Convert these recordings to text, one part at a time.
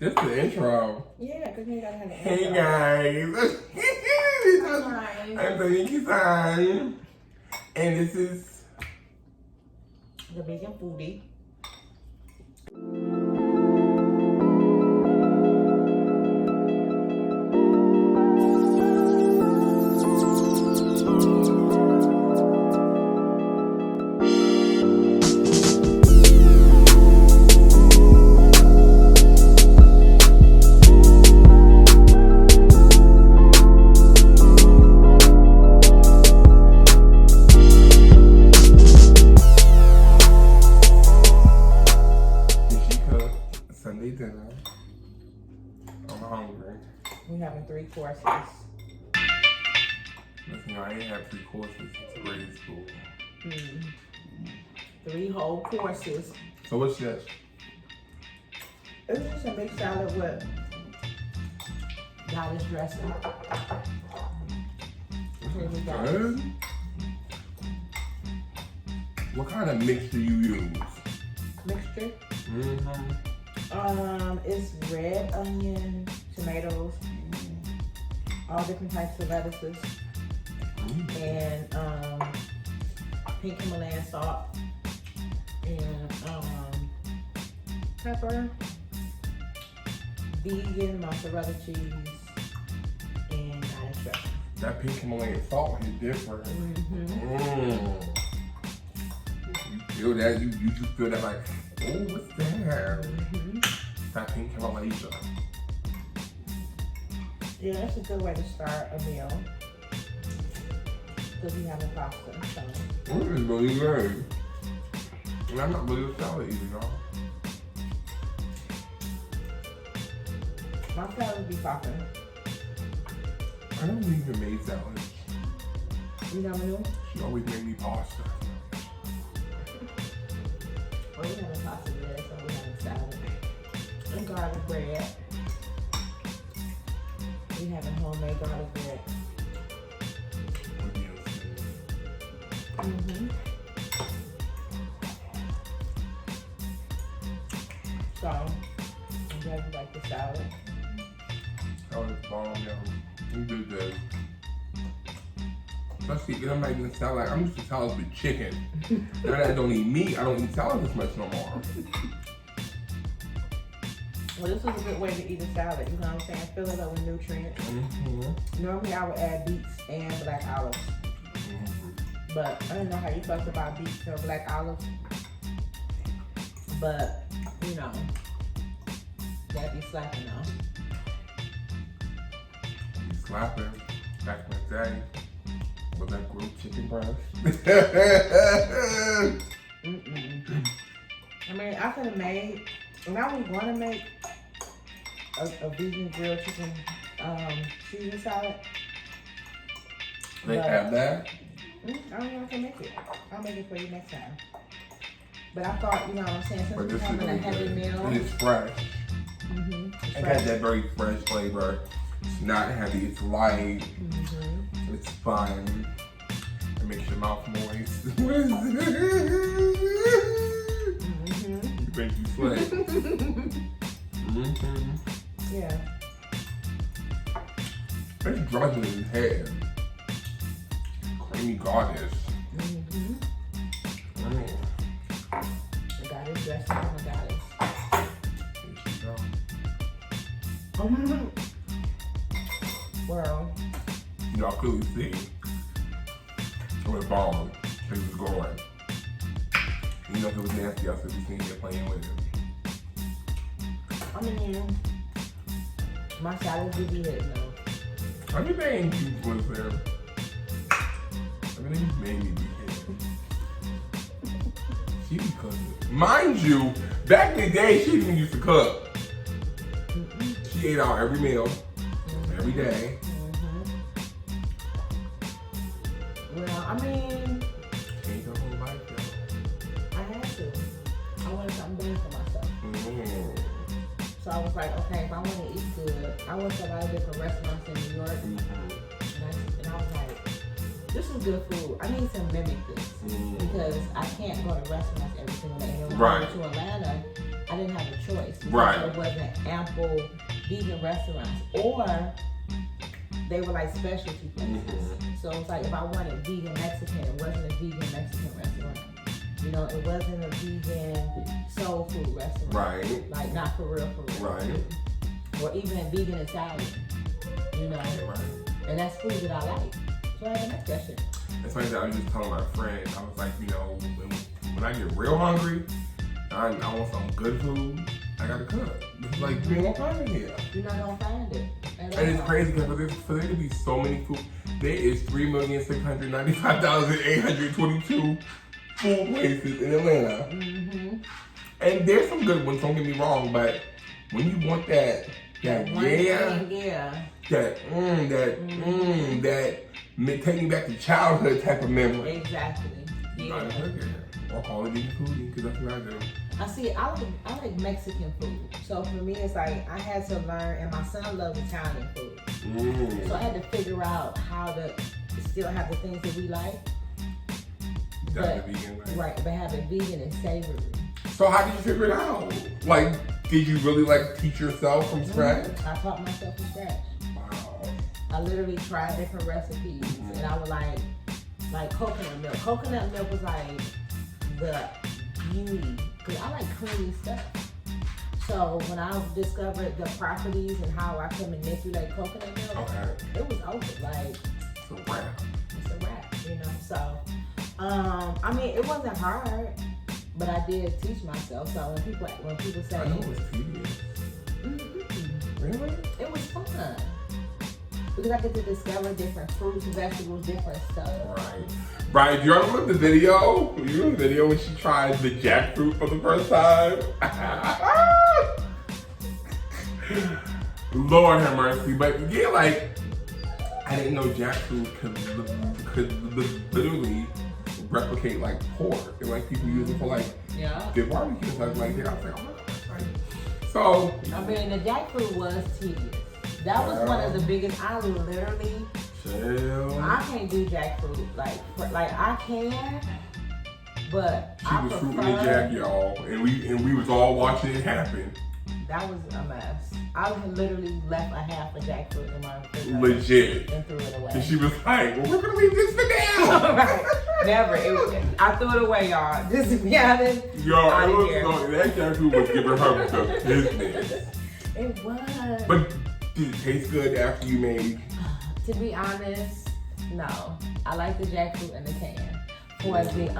This is the intro. Yeah, because you gotta have an intro. Hey guys. I'm playing KESAWN. And this is the vegan foodie. dinner. I'm hungry. We having 3 courses. Listen, I ain't have 3 courses since grade school. 3 whole courses. So what's this? It's just a big salad with goddess dressing. Good. What kind of mixture you use? Mixture? Mm-hmm. It's red onion, tomatoes, all different types of lettuces, and pink Himalayan salt, and pepper, vegan mozzarella cheese, and goddess dressing. That pink Himalayan salt is different. You feel that? You just feel that like, oh, what's that? That pink Himalayan. Yeah, that's a good way to start a meal. Because we have a pasta. So. This is really good. And I'm not really a salad eater, y'all. My salad be popping. I don't even make salads. You never knew? She always made me pasta. Well, we have a pasta bread, so we have a salad. And garlic bread. We have a homemade garlic bread. So, I'm glad you like the salad. Salad's bomb, y'all. You did that. Especially if I'm making a salad. I'm used to salads with chicken. Now that I don't eat meat, I don't eat salad as much no more. Well, this is a good way to eat a salad, you know what I'm saying? Fill it up with nutrients. Normally I would add beets and black olives. But I don't know how you felt about beets or black olives. But, you know, that'd be slapping though. Be slapping back in the day with that grilled chicken breast. I mean, I could have made, when I was going to make a vegan grilled chicken Caesar salad. They have that? I don't know if I can make it. I'll make it for you next time. But I thought, you know what I'm saying, since we're having a heavy meal. And it's fresh. It got that very fresh flavor. It's not heavy, it's light. It's fun. It makes your mouth moist. It makes you sweat. Yeah. It's dressing in his head. Creamy goddess. The goddess dressing on the goddess. Here she go. Well, Y'all clearly see it was bomb. It was going. You know if it was nasty, I said we seen here playing with it. I mean, my salad would be hitting though. Everything you was there. Everything you made me be hitting. She be cooking. Mind you, back in the day, she didn't used to cook. She ate out every meal, every day. Well, I mean, Changed her whole life, I had to. I wanted something better for myself. So I was like, okay, if I want to eat good, I went to a lot of different restaurants in New York. And I was like, this is good food. I need to mimic this. Because I can't go to restaurants every single day. And when I went to Atlanta, I didn't have a choice. because Right. there wasn't ample vegan restaurants, or they were like specialty places. So it's like if I wanted vegan Mexican, it wasn't a vegan Mexican restaurant. You know, it wasn't a vegan soul food restaurant. Right. Like not for real. Right. Or even a vegan Italian. You know. Right. And that's food that I like. So I had to make that shit. It's like that. I was just telling my friend, I was like, you know, when I get real hungry, I want some good food, I gotta cook. It's like, you won't find it here. You're not gonna find it. And it's crazy because for there to be so many food, there is 3,695,822 food places in Atlanta. Mm-hmm. And there's some good ones, don't get me wrong, but when you want that take me back to childhood type of memory. Exactly. You gotta cook it. Or call it vegan food, because that's what I do. I like Mexican food. So for me, it's like I had to learn, and my son loves Italian food. So I had to figure out how to still have the things that we like. That's the vegan way. Right, but have it vegan and savory. So how did you figure it out? Like, did you really teach yourself from scratch? I taught myself from scratch. Wow. I literally tried different recipes, and I would like coconut milk. Coconut milk was like the beauty, because I like creamy stuff. So when I discovered the properties and how I can manipulate coconut milk, it was over. Like, it's a wrap. It's a wrap, you know. So, I mean, it wasn't hard, but I did teach myself. So when people say, I know it was tedious. Really? It was fun. Because I get to discover different fruits, vegetables, different stuff. Right. Do you remember the video? You remember the video when she tried the jackfruit for the first time? Lord have mercy. But yeah, I didn't know jackfruit could literally replicate pork. And people use it for their barbecue and stuff like that. I was like, oh my gosh. So I mean, the jackfruit was tedious. That was one of the biggest. I literally, I can't do jackfruit. Like I can, but she was fruiting the jack, y'all, and we was all watching it happen. That was a mess. I literally left a half a jackfruit in my refrigerator. Legit. And threw it away. And she was like, well, we're gonna leave this for now. Right. Never. I threw it away, y'all. Just to be honest. Y'all, that jackfruit was giving her the business. It was. But did it taste good after you made? To be honest, no. I like the jackfruit in the can. For the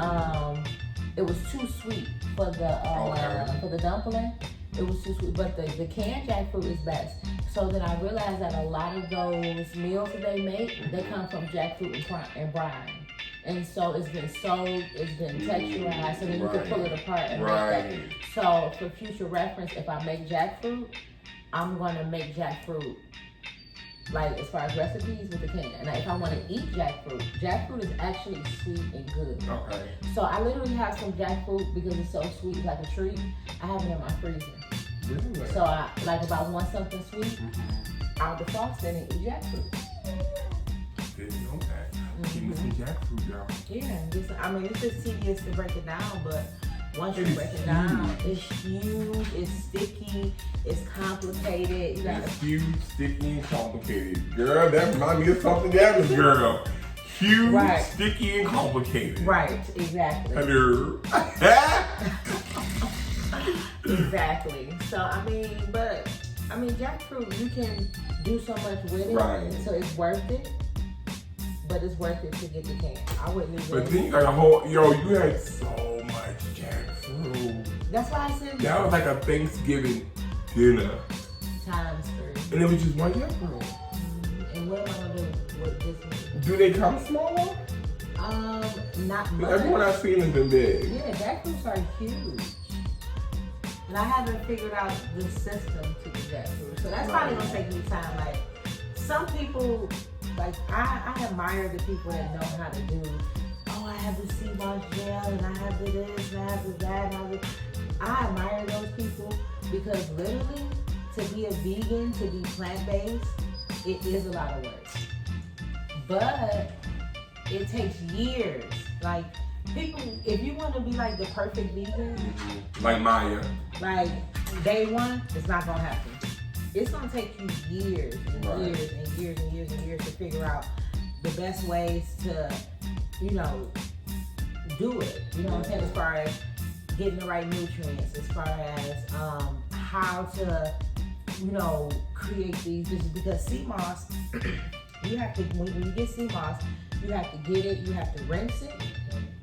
it was too sweet for the dumpling. It was too sweet, but the canned jackfruit is best. So then I realized that a lot of those meals that they make, they come from jackfruit and brine. And so it's been soaked, it's been texturized, so then you can pull it apart and make that. So for future reference, if I make jackfruit, I'm gonna make jackfruit as far as recipes with the can. And if I want to eat jackfruit is actually sweet and good. Okay. So I literally have some jackfruit because it's so sweet, it's like a treat. I have it in my freezer. Really? So if I want something sweet, I'll defrost it and eat jackfruit. Didn't know that. Give me some jackfruit, y'all. Yeah, I mean, it's just tedious to break it down, but once you break it down, it's huge, it's sticky, it's complicated. It's huge, sticky, and complicated. Girl, that reminds me of something else, girl. Huge, sticky, and complicated. Right, exactly. Hello. Exactly. So, jackfruit, you can do so much with it. Right. So it's worth it. But it's worth it to get the can. I wouldn't even. But then you got you had so much jackfruit. That's why I said that was like a Thanksgiving dinner. Times 3. And it was just one jackfruit. And what am I gonna do with this one? Do they come smaller? Not much. Everyone I've seen has been big. Yeah, jackfruits are huge. And I haven't figured out the system to the jackfruit. So that's probably gonna take me time. Some people, I admire the people that know how to do, I have the sea moss gel, and I have the this, and I have the that, and I admire those people because literally, to be a vegan, to be plant-based, it is a lot of work. But it takes years. People, if you want to be the perfect vegan, like Maya, day one, it's not gonna happen. It's gonna take you years and years and years and years and years to figure out the best ways to, you know, do it. You know what I'm saying? As far as getting the right nutrients, as far as how to, you know, create these dishes. Because sea moss, you have to, when you get sea moss, you have to get it, you have to rinse it,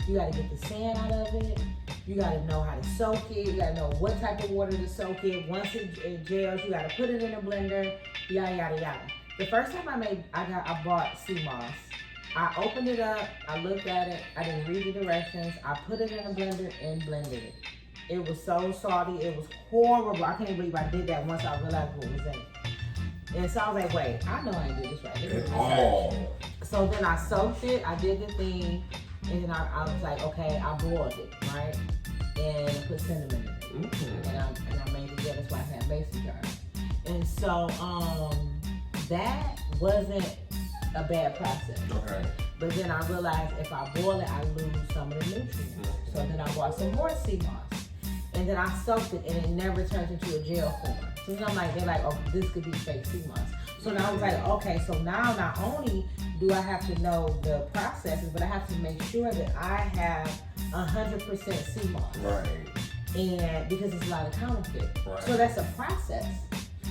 you gotta get the sand out of it, you gotta know how to soak it, you gotta know what type of water to soak it. Once it gels, you gotta put it in a blender, yada, yada, yada. The first time I bought sea moss, I opened it up, I looked at it, I didn't read the directions, I put it in a blender and blended it. It was so salty, it was horrible. I can't believe I did that once I realized what was in it. And so I was like, wait, I know I did this right. So then I soaked it, I did the thing, and then I was like, okay, I boiled it, right? And put cinnamon in it. And I made it, that's why I had mason jars. And so that wasn't a bad process. Okay. But then I realized if I boil it, I lose some of the nutrients. So then I bought some more sea moss. And then I soaked it and it never turned into a gel form. So then I'm like, they're like, oh, this could be fake sea moss. So now I was like, okay, so now not only do I have to know the processes, but I have to make sure that I have 100% sea moss. Right. And because it's a lot of counterfeit. Right. So that's a process.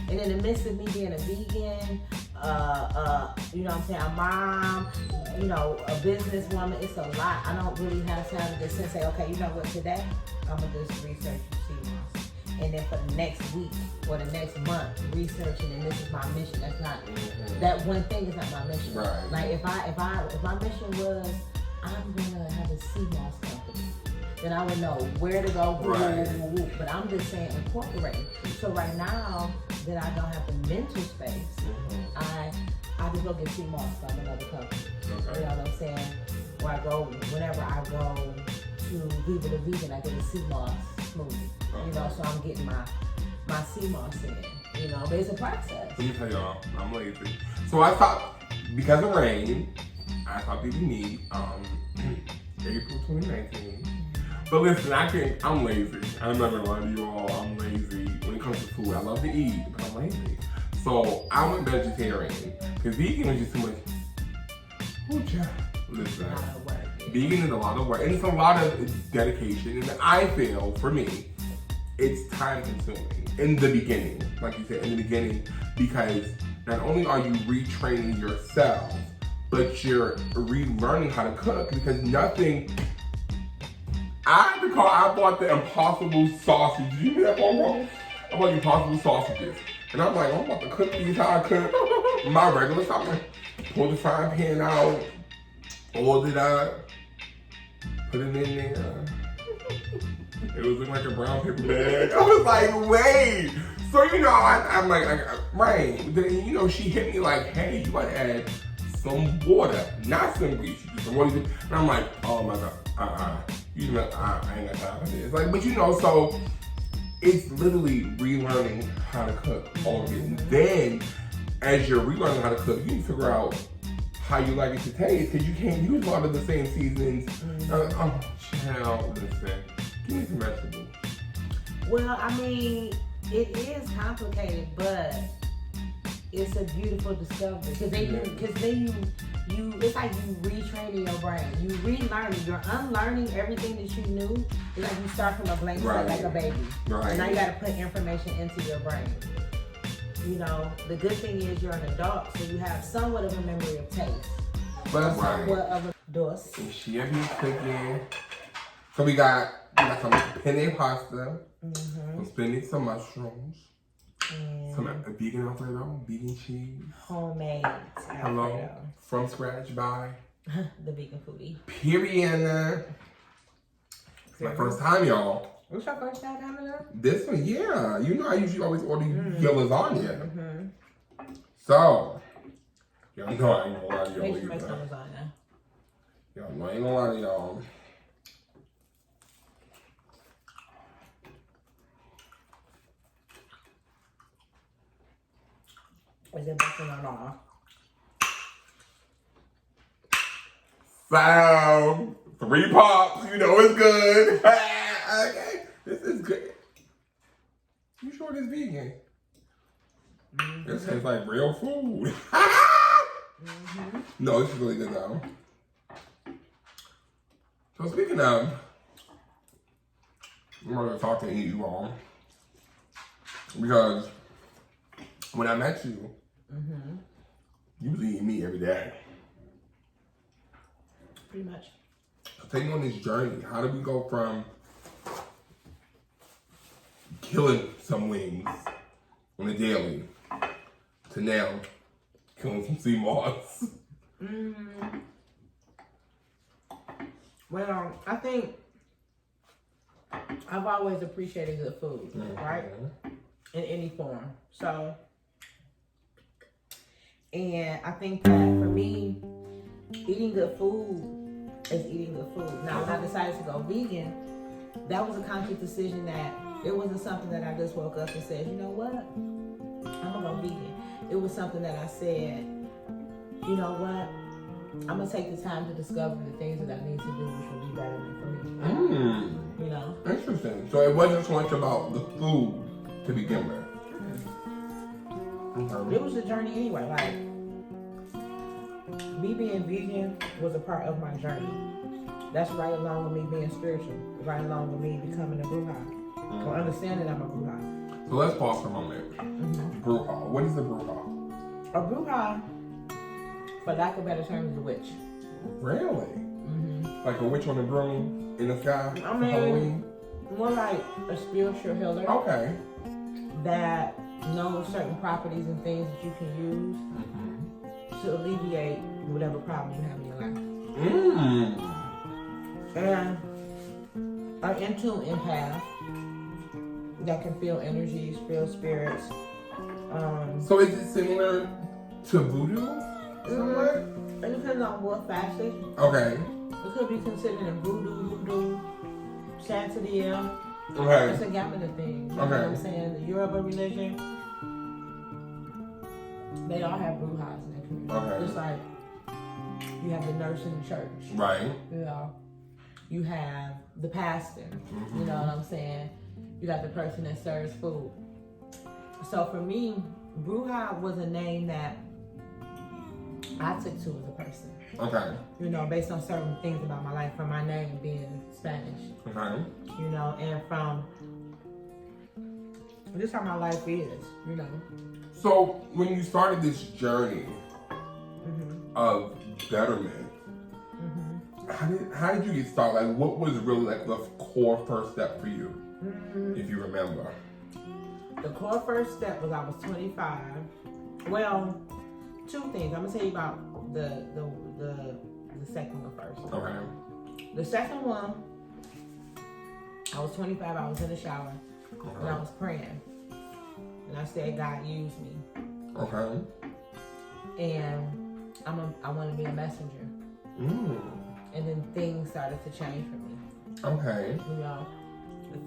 And in the midst of me being a vegan, you know what I'm saying, a mom, you know, a businesswoman, it's a lot. I don't really have time to just say, okay, you know what, today I'm gonna just research sea moss. And then for the next week or the next month, researching, and this is my mission. That's not, that one thing is not my mission. Right. Like if my mission was, I'm gonna have a sea moss company, then I would know where to go, but I'm just saying incorporating. So right now that I don't have the mental space, I just go get sea moss from another company. Okay. You know what I'm saying? Or I go, whenever I go to Viva the Vegan, I get a sea moss smoothie. Okay. You know, so I'm getting my sea moss in. You know, but it's a process. Let me tell y'all, I'm lazy. So I thought, because of rain, I thought that we need April 2019. But listen, I'm lazy. I'm not gonna lie to you all, I'm lazy. When it comes to food, I love to eat, but I'm lazy. So I went vegetarian, because vegan is just too much. Listen, vegan is a lot of work, and it's a lot of dedication, and I feel, for me, it's time consuming in the beginning, like you said, in the beginning, because not only are you retraining yourself, but you're relearning how to cook, because nothing. I bought the Impossible sausage. Did you hear that, Mom? I bought the Impossible sausages. And I'm like, I'm about to cook these how I cook my regular stuff. Pull the frying pan out, oiled it up, put it in there. It was looking like a brown paper bag. I was like, wait. So, you know, I'm like, right. Then, you know, she hit me like, hey, you gotta add some water, not some grease. Some water. And I'm like, oh my God, you know, I ain't got time for this. Like, but you know, so it's literally relearning how to cook all of it. And then, as you're relearning how to cook, you need to figure out how you like it to taste, because you can't use a lot of the same seasonings. Child, listen, give me some vegetables. Well, I mean, it is complicated, but it's a beautiful discovery, because then you it's like you retraining your brain, you relearning, you're unlearning everything that you knew. It's like you start from a blank slate, like a baby. Right. And now you got to put information into your brain. You know, the good thing is you're an adult, so you have somewhat of a memory of taste, but somewhat of a dose. And she have been cooking. So we got some penne pasta, some spinach, some mushrooms. Some vegan Alfredo, vegan cheese. Homemade Alfredo. Hello, from scratch by the Vegan Foodie. Period. It's my first time, y'all. What's your first time coming up? This one, yeah. You know I usually always order your lasagna. So, y'all know I ain't gonna lie to y'all either. Y'all know I ain't gonna lie to y'all. Is it busting or not? So, 3 pops, you know it's good. Okay, this is good. You sure? sure this vegan? This tastes like real food. No, this is really good though. So speaking of, I'm gonna talk to eat you all because when I met you, you was eating meat every day. Pretty much. So taking on this journey, how did we go from killing some wings on a daily to now killing some sea moths? Well, I think I've always appreciated good food, right? In any form. So, and I think that for me, eating good food is eating good food. Now, when I decided to go vegan, that was a conscious decision that it wasn't something that I just woke up and said, you know what, I'm gonna go vegan. It was something that I said, you know what, I'm gonna take the time to discover the things that I need to do which will be better for me. You know? Interesting. So it wasn't so much about the food to begin with. It was a journey anyway. Like, me being vegan was a part of my journey. That's right along with me being spiritual. Right along with me becoming a bruja. Or understanding I'm a bruja. So let's pause for a moment. Bruja. What is a bruja? A bruja, for lack of better terms, is a witch. Really? Like a witch on a broom in the sky? I mean, Halloween? More like a spiritual healer. Okay. That knows certain properties and things that you can use to alleviate whatever problem you have in your life. And an in-tune empath that can feel energies, feel spirits. So is it similar to voodoo? Somewhat? It depends on what facet. Okay. It could be considered a voodoo, Santeria. Okay. It's a gamut of things. You know what I'm saying? The Yoruba religion, they all have brujas in their community. Okay. Just like you have the nurse in the church. Right. You know, you have the pastor. You know what I'm saying? You got the person that serves food. So for me, bruja was a name that I took to as a person. Okay. You know, based on certain things about my life, from my name being Spanish. Okay. You know, and from just how my life is, you know. So when you started this journey of betterment, how did you get started? Like, what was really like the core first step for you, if you remember? The core first step was I was 25. Well, two things. I'm gonna tell you about the second one first. Okay. The second one, I was 25. I was in the shower and I was praying, and I said, "God, use me." Okay. And I want to be a messenger. And then things started to change for me. Okay. You know, the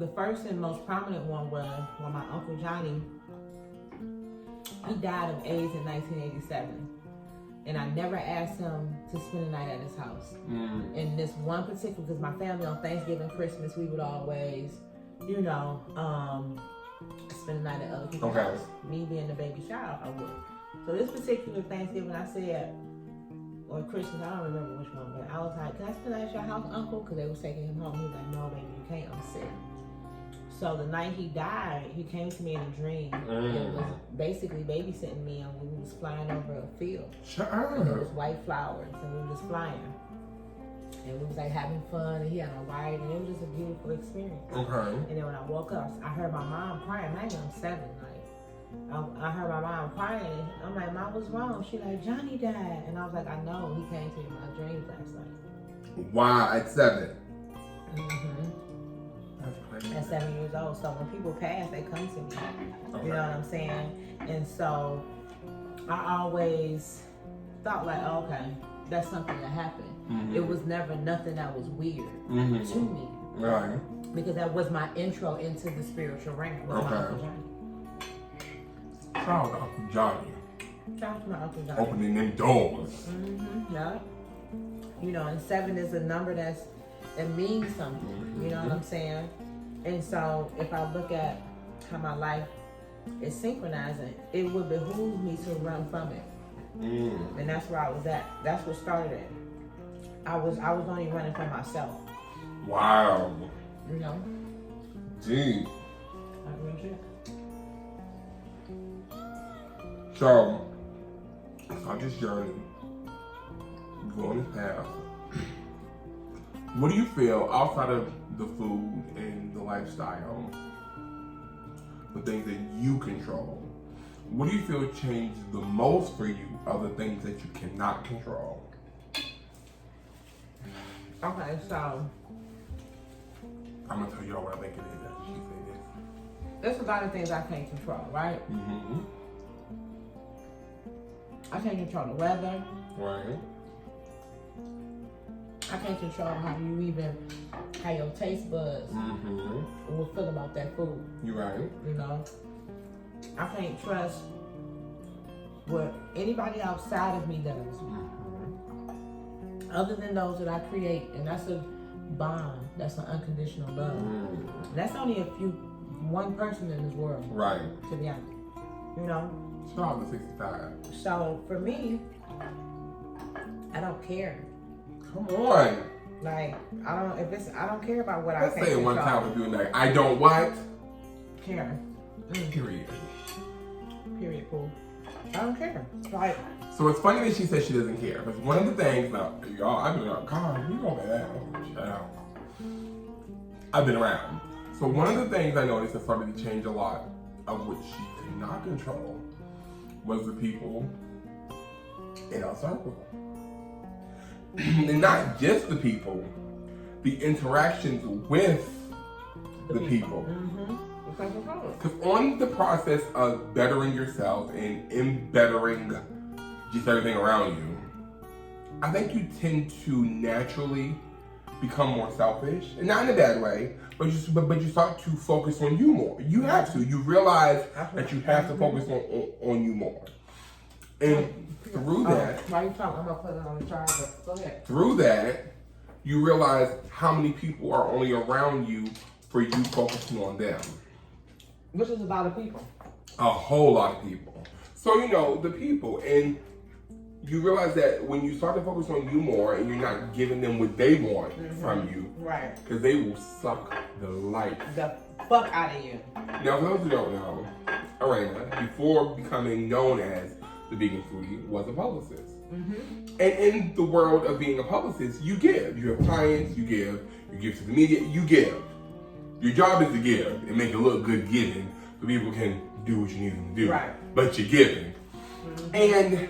first and most prominent one was when my Uncle Johnny, he died of AIDS in 1987. And I never asked him to spend the night at his house. And this one particular, because my family on Thanksgiving, Christmas, we would always, you know, spend the night at other people's house. Me being the baby child, I would. So this particular Thanksgiving, I said, or Christmas, I don't remember which one, but I was like, "Can I spend the night at your house, Uncle?" Because they was taking him home. He was like, "No, baby, you can't. I'm sick." So the night he died, he came to me in a dream. It was basically babysitting me, and we was flying over a field. And there was white flowers, and we were just flying. And we was like having fun, and he had a ride, and it was just a beautiful experience. And then when I woke up, I heard my mom crying. Maybe I'm 7, I heard my mom crying. I'm like, "Mom, what's wrong?" She like, "Johnny died." And I was like, "I know, he came to me in my dreams last night." Wow, at 7. At 7 years old. So when people pass, they come to me. You know what I'm saying? And so I always thought like, oh, okay, that's something that happened. It was never nothing that was weird to me. Right. Because that was my intro into the spiritual realm. Was my Uncle Johnny. Shout out to Uncle Johnny. Shout out to my Uncle Johnny. Opening them doors. Yeah. You know, and 7 is a number that means something. You know what I'm saying? And so if I look at how my life is synchronizing, it would behoove me to run from it. And that's where I was at. That's what started it. I was only running from myself. Wow. You know? Gee. That's real shit. So, on this journey, going this path, what do you feel outside of the food and the lifestyle, the things that you control? What do you feel changed the most for you of the things that you cannot control? Okay, so I'm gonna tell y'all what I think it is after she say this. there's a lot of things I can't control, right? Mm-hmm. I can't control the weather. Right. I can't control how your taste buds will feel about that food. You right. You know? I can't trust what anybody outside of me does. Other than those that I create, and that's a bond. That's an unconditional love. That's only one person in this world. Right. To be honest. You know? Shout out to 65. So for me, I don't care. Come on. Like, I don't care about what Let's I can't say it one control. time with you and like, I don't what? Care. Period. Period, Pooh. I don't care. Like, so it's funny that she says she doesn't care. Because one of the things, now, y'all, I've been around, God, you know that. Shut up. I've been around. So one of the things I noticed that started to change a lot of what she could not control was the people in our circle. And not just the people, the interactions with the people. Because on the process of bettering yourself and in bettering just everything around you, I think you tend to naturally become more selfish, and not in a bad way, but you start to focus on you more. You have to. You realize that you have to focus on you more. And through that, while you talking, I'm gonna put it on the charger. Go ahead. Through that, you realize how many people are only around you for you focusing on them. Which is a lot of people. A whole lot of people. So, you know, the people. And you realize that when you start to focus on you more and you're not giving them what they want from you. Right. Because they will suck the life. The fuck out of you. Now, for those who don't know, Arena, before becoming known as the vegan foodie, was a publicist. And in the world of being a publicist, you give. You have clients, you give to the media, you give. Your job is to give and make it look good giving so people can do what you need them to do. Right. But you're giving. And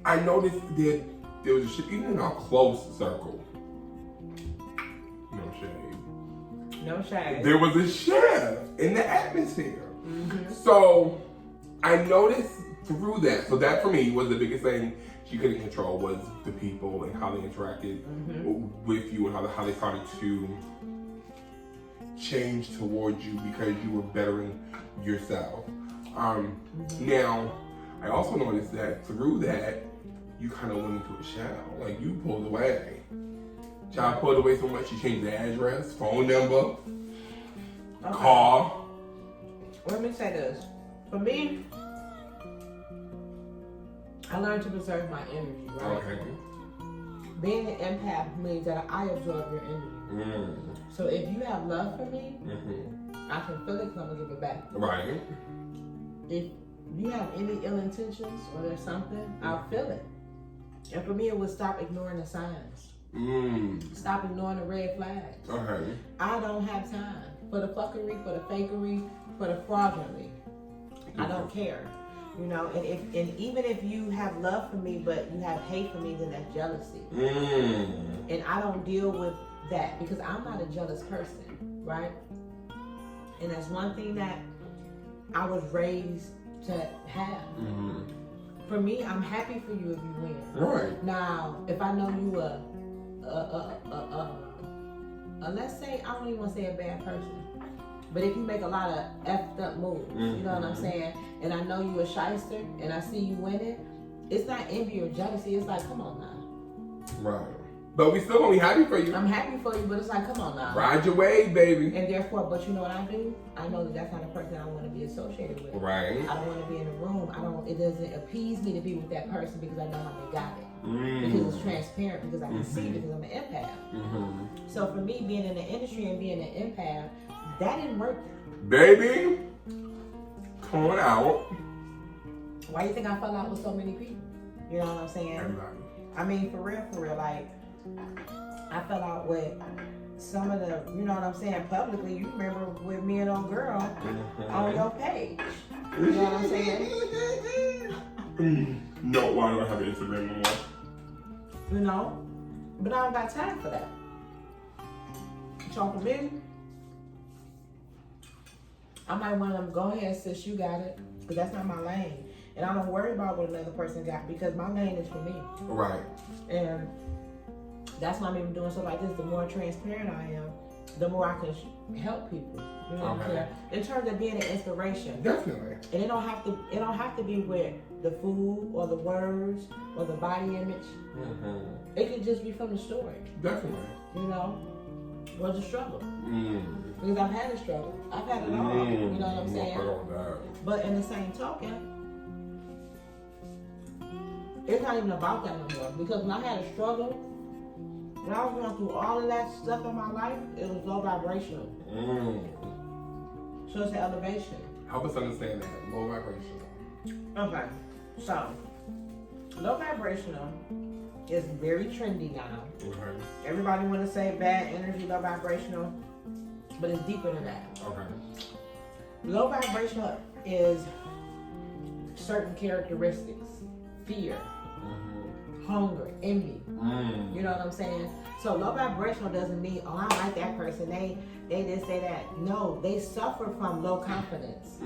I noticed that there was a shit, even in our close circle. No shade. No shade. There was a shift in the atmosphere. So I noticed through that. So that for me was the biggest thing she couldn't control, was the people and how they interacted with you and how they started to change towards you because you were bettering yourself. Now, I also noticed that through that, you kind of went into a shell. Like, you pulled away. Child pulled away so much, you changed the address, phone number, call. Let me say this. For me, I learned to preserve my energy, right? Okay. Being an empath means that I absorb your energy. So if you have love for me, I can feel it because I'm going to give it back. Right. If you have any ill intentions or there's something, I'll feel it. And for me, it would stop ignoring the signs. Stop ignoring the red flags. Okay. I don't have time for the fuckery, for the fakery, for the fraudulently. I don't care. You know, and even if you have love for me, but you have hate for me, then that's jealousy. And I don't deal with that because I'm not a jealous person, right? And that's one thing that I was raised to have. For me, I'm happy for you if you win. Right. Now, if I know you let's say, I don't even want to say a bad person, but if you make a lot of effed up moves, you know what I'm saying? And I know you a shyster and I see you winning, it's not envy or jealousy. It's like, come on now. Right. But we still gonna be happy for you. I'm happy for you, but it's like, come on now. Ride your wave, baby. And therefore, but you know what I do? I know that that's not a person I want to be associated with. Right. I don't want to be in a room. It doesn't appease me to be with that person because I know how they got it. Because it's transparent, because I can see, because I'm an empath. So for me, being in the industry and being an empath, that didn't work. Baby, come on out. Why do you think I fell out with so many people? You know what I'm saying? Everybody. I mean, for real, like, I fell out with some of the, you know what I'm saying, publicly. You remember with me and old girl on your page. You know what I'm saying? No, why don't I have an Instagram no more? You know? But I don't got time for that. So for me, I might want to go ahead, sis, you got it. Because that's not my lane. And I don't worry about what another person got because my lane is for me. Right. And that's why I'm even doing stuff like this. The more transparent I am, the more I can help people. You know what I'm saying? In terms of being an inspiration. Definitely. And it don't have to be with the food or the words or the body image. It could just be from the story. Definitely. You know? Or the struggle. Because I've had a struggle. I've had it all. You know what I'm saying? But in the same token, it's not even about that no more. Because when I had a struggle, when I was going through all of that stuff in my life, it was low vibrational. So it's an elevation. Help us understand that. Low vibrational. Okay. So, low vibrational is very trendy now. Okay. Everybody want to say bad energy, low vibrational, but it's deeper than that. Okay. Low vibrational is certain characteristics. Fear, hunger, envy. You know what I'm saying? So low vibrational doesn't mean, oh, I like that person. They didn't say that. No, they suffer from low confidence.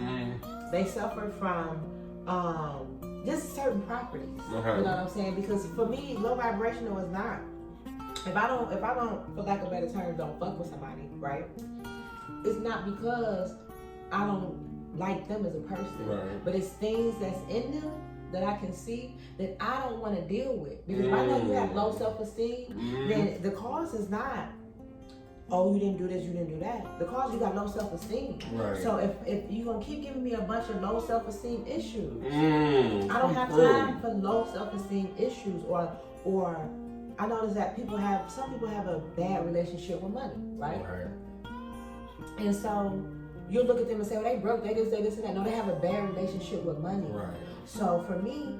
They suffer from just certain properties. You know what I'm saying? Because for me, low vibrational is not. If I don't, for lack of better terms, don't fuck with somebody, right? It's not because I don't like them as a person, but it's things that's in them that I can see that I don't want to deal with. Because if I know you have low self-esteem, then the cause is not, oh, you didn't do this, you didn't do that. The cause, you got low self-esteem. So if you're going to keep giving me a bunch of low self-esteem issues, I don't have time for low self-esteem issues. Or I notice that some people have a bad relationship with money, right? And so you look at them and say, well, they broke, they this, and that. No, they have a bad relationship with money. So for me,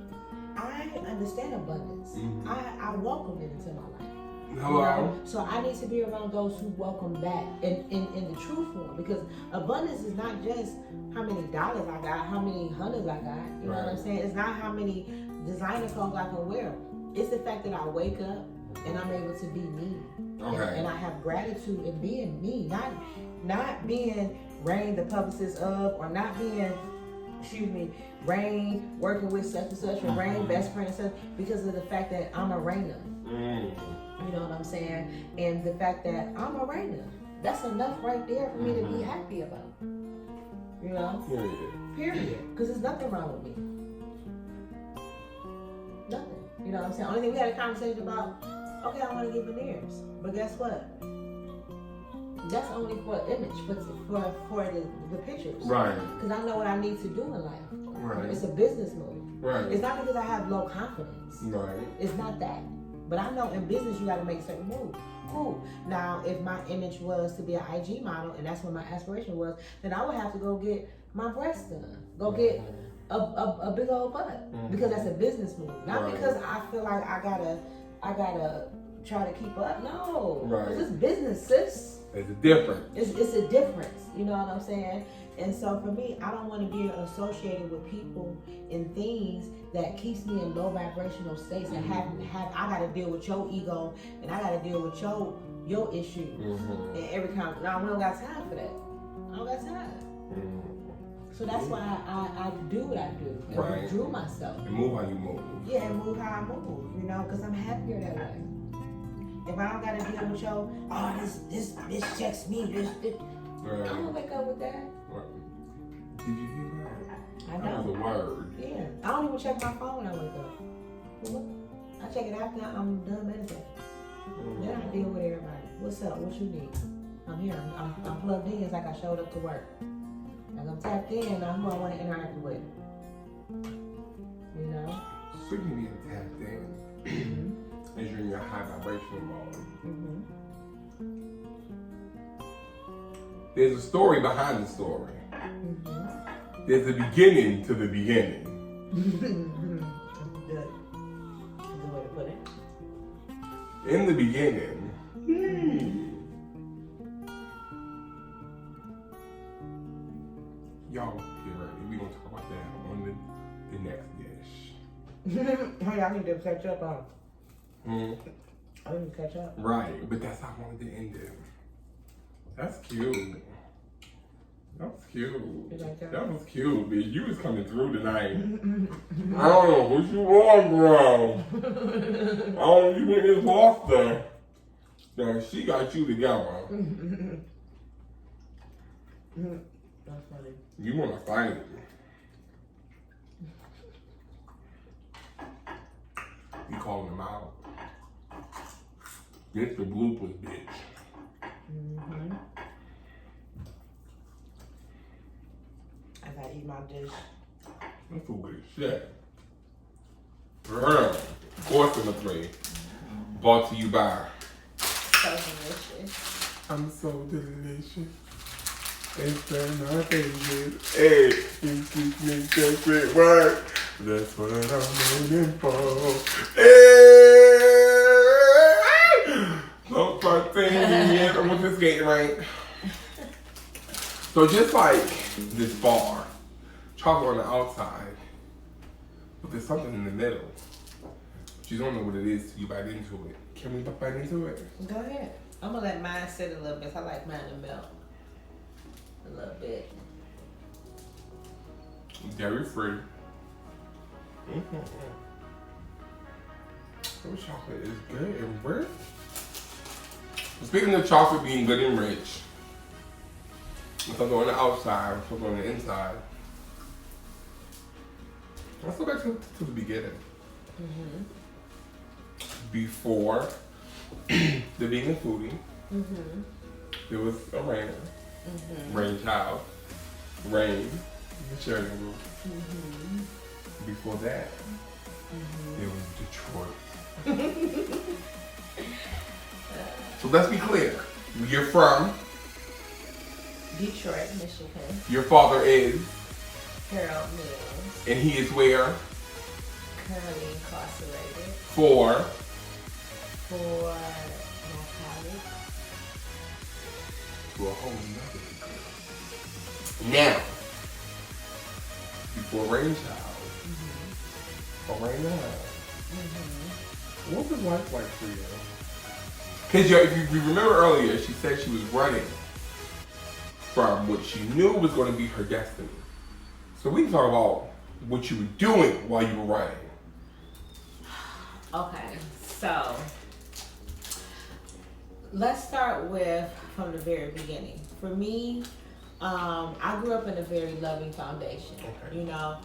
I understand abundance. I welcome it into my life. You know? So I need to be around those who welcome that in the true form. Because abundance is not just how many dollars I got, how many hundreds I got. You know what I'm saying? It's not how many designer clothes I can wear. It's the fact that I wake up and I'm able to be me. And I have gratitude in being me. Not being Rain, the publicist of, or not being, Rain working with such and such, or Rain best friend and such, because of the fact that I'm a Rainer. You know what I'm saying? And the fact that I'm a Rainer. That's enough right there for me to be happy about. You know? Period. Because there's nothing wrong with me. Nothing. You know what I'm saying? Only thing we had a conversation about, okay, I want to get veneers. But guess what? That's only for image, for the pictures. Because I know what I need to do in life. It's a business move. It's not because I have low confidence. It's not that. But I know in business you got to make certain moves. Cool. Now, if my image was to be an IG model, and that's what my aspiration was, then I would have to go get my breasts done. Go get a big old butt. Because that's a business move. Not because I feel like I gotta try to keep up. No. Because it's business, sis. It's a difference. It's a difference. You know what I'm saying? And so for me, I don't want to be associated with people and things that keeps me in low vibrational states and I got to deal with your ego and I got to deal with your issues and every kind of. Now we don't got time for that. I don't got time. So that's why I do what I do. And withdrew myself. And move how you move. Yeah, and move how I move. You know, because I'm happier that way. If I don't gotta deal with your, this checks me, this. I'm gonna wake up with that. Did you hear that? I know. That was a word. Yeah. I don't even check my phone when I wake up. I check it after I'm done meditating. Yeah, I deal with everybody. What's up? What you need? I'm here. I'm plugged in. It's like I showed up to work. Like I'm tapped in on who I want to interact with. You know? Speaking of being tapped in, as you're in your high vibrational mode, there's a story behind the story. There's a beginning to the beginning. Good way to put it. In the beginning, y'all get ready. We're going to talk about that on the next dish. Hey, I need to catch up on. I need to catch up. Right, but that's how I wanted to end it. That's cute. That's cute. That was cute, bitch. You was coming through tonight. I don't know what you want, bro. I don't know if you went this monster. No, she got you together. That's funny. You want to fight? You calling them out? It's the bloopers, bitch. I gotta eat my dish. That's some good shit. Fortunately, brought to you by. So delicious. I'm so delicious. It's my favorite. Hey, you keep me just right. That's what I'm waiting for. Hey! Don't start saying it yet. I'm just skating right. So just like this bar, chocolate on the outside, but there's something in the middle. You don't know what it is till you bite into it. Can we bite into it? Go ahead. I'm gonna let mine sit a little bit. I like mine to melt a little bit. Dairy free. Oh, chocolate is good and rich. Speaking of chocolate being good and rich, something on the outside, something on the inside. Let's go back to the beginning. Before the vegan foodie, there was a Rainer, Rain Child, Rain, the Cherry Group. Before that, there was Detroit. So let's be clear. You're from Detroit, Michigan. Your father is Harold Mills. And he is where? Currently incarcerated. For narcotics. To a whole nother degree. Now, before Rain Child, or Rain Child, what was life like for you? Because if you remember earlier, she said she was running from what she knew was going to be her destiny. So we can talk about what you were doing while you were running. Okay, so let's start from the very beginning. For me, I grew up in a very loving foundation. Okay. You know,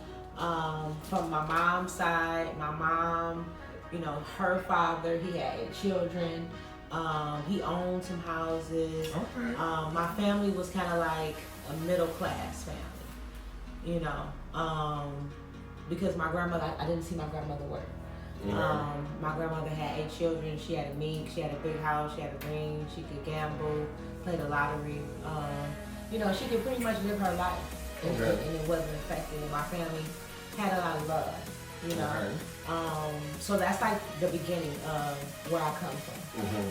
from my mom's side, my mom, you know, her father, he had 8 children. He owned some houses. Okay. My family was kind of like a middle class family, you know, because my grandmother, I didn't see my grandmother work. My grandmother had 8 children. She had a mink, she had a big house, she had a ring, she could gamble, play the lottery. You know, she could pretty much live her life, and it wasn't affected. And my family had a lot of love, you know. Okay. So that's like the beginning of where I come from.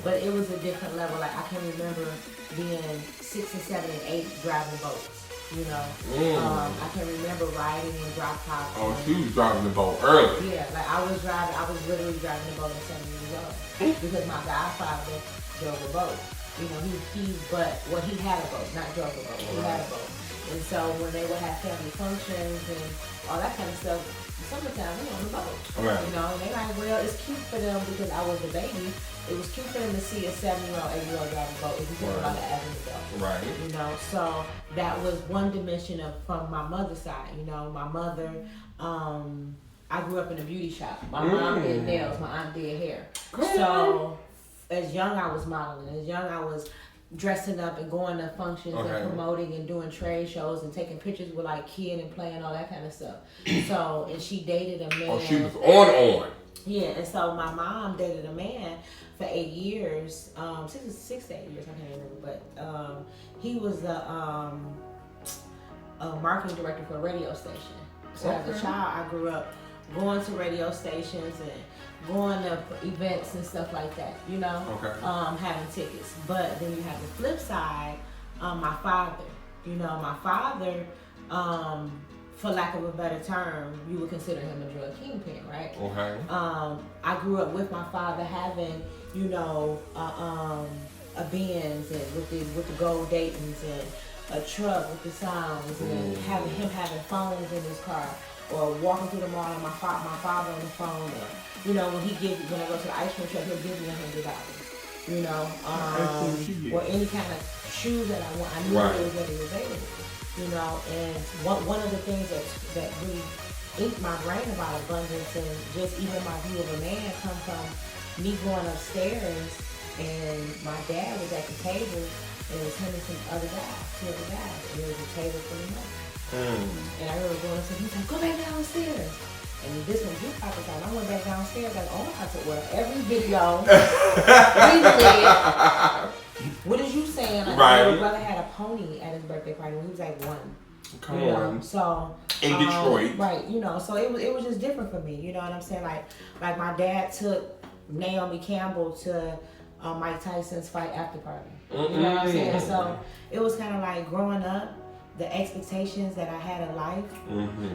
But it was a different level. Like I can remember being 6 and 7 and 8 driving boats. You know, I can remember riding in drop tops. Oh, she was driving the boat early. Yeah, like I was literally driving the boat at 7 years old because my godfather drove a boat. You know, he had a boat, not drove a boat. He had a boat. And so when they would have family functions and all that kind of stuff, summertime we on the boat. Right. You know, and they like, well, it's cute for them because I was a baby. It was cute for them to see a 7-year-old, 8-year-old drive a boat. If you think about it as an adult. Right. You know, so that was one dimension from my mother's side. You know, my mother, I grew up in a beauty shop. My mom did nails, my aunt did hair. So as young I was modeling. As young I was dressing up and going to functions and promoting and doing trade shows and taking pictures with like Kid and playing all that kind of stuff. So, and she dated a man. Oh, she was on. Yeah, and so my mom dated a man for 8 years, 6 to 8 years, I can't remember, but he was a marketing director for a radio station. So as a child, I grew up going to radio stations and going to events and stuff like that, you know, having tickets. But then you have the flip side, my father. You know, my father, for lack of a better term, you would consider him a drug kingpin, right? Okay. I grew up with my father having, you know, a Benz and with the gold Daytons and a truck with the sounds and having phones in his car, or walking through the mall and my father on the phone, or you know, when I go to the ice cream truck, he'll give me $100. You know, or any kind of shoes that I want. I knew it was readily available. You know, and one of the things that really ate my brain about abundance and just even my view of a man come from me going upstairs and my dad was at the table and it was him and some other guys, and it was a table full of money. And I remember going upstairs, he's like, go back downstairs. And this one, you talking about, I went back downstairs, like, oh, I said, well, every video, what is you saying? Like, my little brother had a pony at his birthday party when he was like 1. Come on. So in Detroit. Right, you know, so it was just different for me, you know what I'm saying? Like my dad took Naomi Campbell to Mike Tyson's fight after party. You know what I'm saying? So it was kind of like growing up, the expectations that I had in life,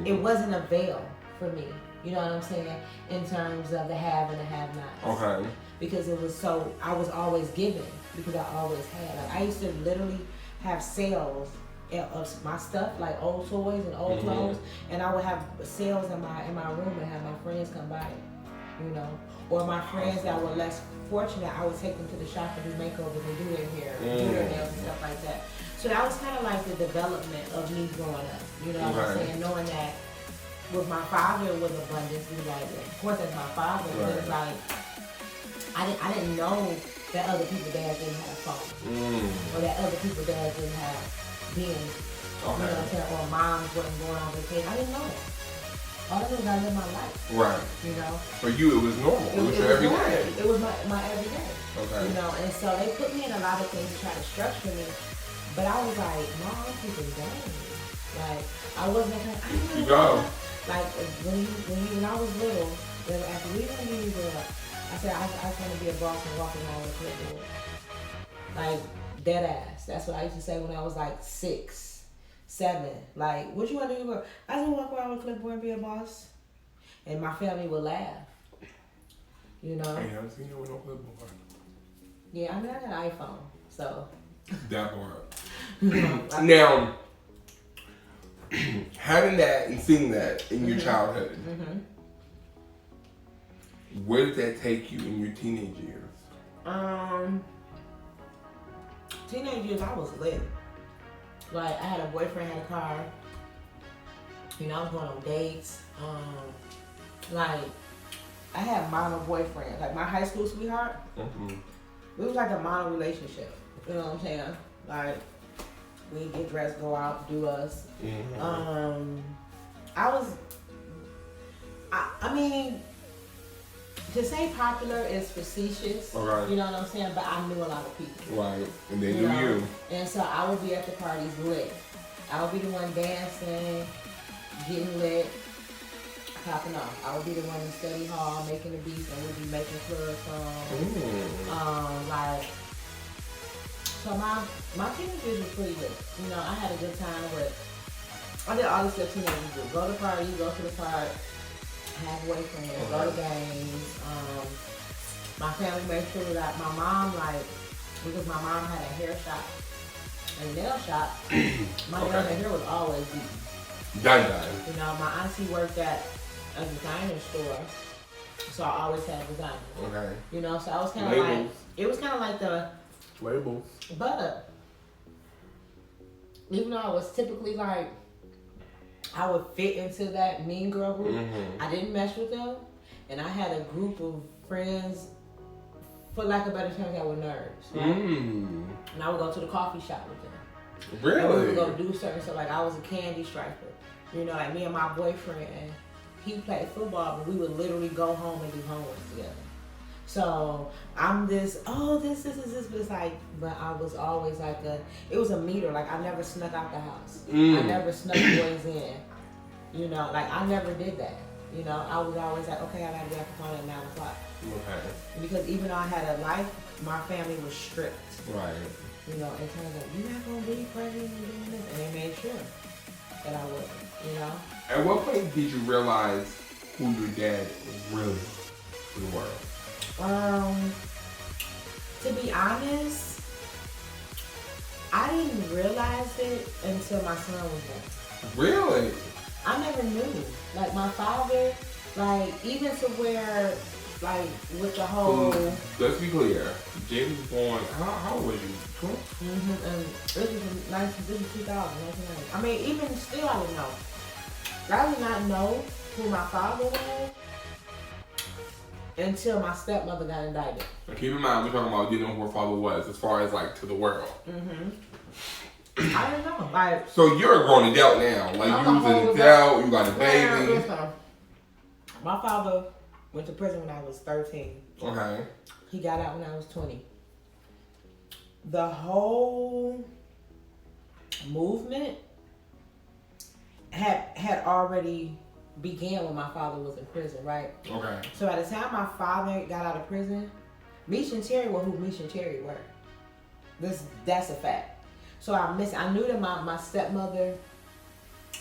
it wasn't a veil for me. You know what I'm saying? In terms of the have and the have-nots. Okay. Because it was so, I was always giving because I always had. Like I used to literally have sales of my stuff, like old toys and old clothes, and I would have sales in my room and have my friends come by it. You know, or my friends that were less fortunate, I would take them to the shop and do makeovers and do their hair, do their nails and stuff like that. So that was kind of like the development of me growing up. You know what I'm saying? Knowing that with my father was abundance. It was like, of course, that's my father. But it's like I didn't know that other people's dads didn't have phones, or that other people's dads didn't have beans. You know what I'm saying? Or moms wasn't going on vacation. I didn't know that. All I knew was I lived my life. Right. You know? For you, it was normal. It was your everyday. It was my everyday. Okay. You know, and so they put me in a lot of things to try to structure me. But I was like, no, this is dang. Like, I wasn't like, I didn't know. Like, when I was little, they were asking, we gonna give you the, I said, I just want to be a boss and walk around with a clipboard. Like, dead ass. That's what I used to say when I was like 6, 7. Like, what you want to do? I just want to walk around with a clipboard and be a boss. And my family would laugh. You know? I never seen you with no clipboard. Yeah, I mean, I got an iPhone, so. That part. Now, having that and seeing that in your childhood, where did that take you in your teenage years? Teenage years, I was lit. Like, I had a boyfriend, had a car. You know, I was going on dates. Like, I had model boyfriends. Like, my high school sweetheart, it was like a model relationship. You know what I'm saying? Like, we get dressed, go out, do us. I mean, to say popular is facetious. You know what I'm saying? But I knew a lot of people. Right. And they knew you. And so I would be at the parties lit. I would be the one dancing, getting lit, popping off. I would be the one in study hall making the beats, and we'd be making club songs. Like, so my teenage years were pretty good. You know, I had a good time with, I did all the stuff teenagers do. Go to parties, go to the park, have boyfriends, go to games. My family made sure that my mom, like, because my mom had a hair shop and a nail shop, my nails and hair was always beaten. Done. You know, my auntie worked at a designer store, so I always had designers. You know, so I was kind of like, it was kind of like the labels. But even though I was typically like, I would fit into that mean girl group, I didn't mess with them. And I had a group of friends, for lack of better terms, that were nerds. Right? And I would go to the coffee shop with them. Really? And we would go do certain stuff. Like I was a candy striper. You know, like me and my boyfriend, he played football, but we would literally go home and do homework together. So I'm this, but it's like, but I was always like it was a meter. Like I never snuck out the house. I never snuck boys in. You know, like I never did that. You know, I was always like, okay, I gotta be at the phone at 9 o'clock. Okay. Because even though I had a life, my family was strict. Right. You know, in terms of, you're not gonna be pregnant and doing this. And they made sure that I wasn't, you know? At what point did you realize who your dad really were? To be honest, I didn't realize it until my son was born. Really? I never knew. Like my father, like even to where, like with the whole. Let's be clear. James was born. How old was you? 12? And this was 2000, 1990. I mean, even still, I didn't know. I did not know who my father was until my stepmother got indicted. And keep in mind, we're talking about didn't know who her father was, as far as like to the world. I didn't know. Like, so you're a grown adult now. Like you was an adult, you got a baby. Listen, my father went to prison when I was 13. Okay. He got out when I was 20. The whole movement had already began when my father was in prison, right? Okay. So by the time my father got out of prison, Misha and Terry were who Misha and Terry were. That's a fact. So I knew that my stepmother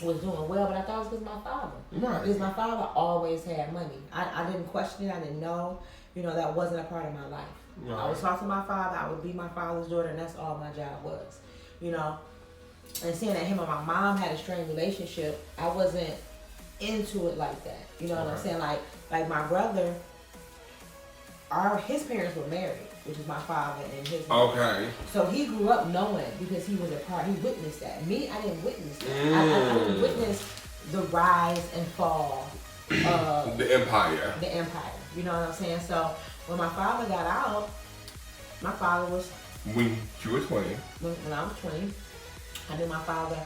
was doing well, but I thought it was because of my father. Right. Because my father always had money. I didn't question it. I didn't know. You know, that wasn't a part of my life. Right. I would talk to my father. I would be my father's daughter, and that's all my job was. You know, and seeing that him and my mom had a strained relationship, I wasn't into it like that. You know what I'm saying? Like my brother, his parents were married, which is my father and his mom. Okay. So he grew up knowing because he was a part. He witnessed that. Me, I didn't witness that. I didn't witness the rise and fall of the empire. The empire. You know what I'm saying? So when my father got out, my father was. When you were 20. When I was 20, I knew my father.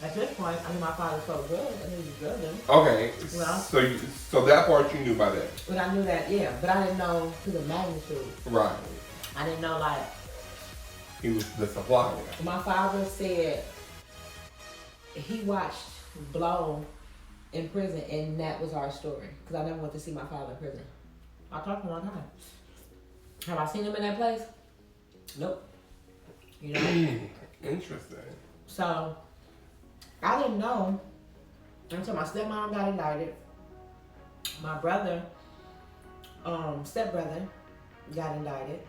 At this point, I knew my father sold drugs. I knew he was drugging. Okay. Well, so that part you knew by that. But I knew that, yeah. But I didn't know to the magnitude. Right. I didn't know like. He was the supplier. My father said he watched Blow in prison, and that was our story. Because I never went to see my father in prison. I talked to him all the time. Have I seen him in that place? Nope. You know? Interesting. So, I didn't know until my stepmom got indicted. My brother, stepbrother, got indicted.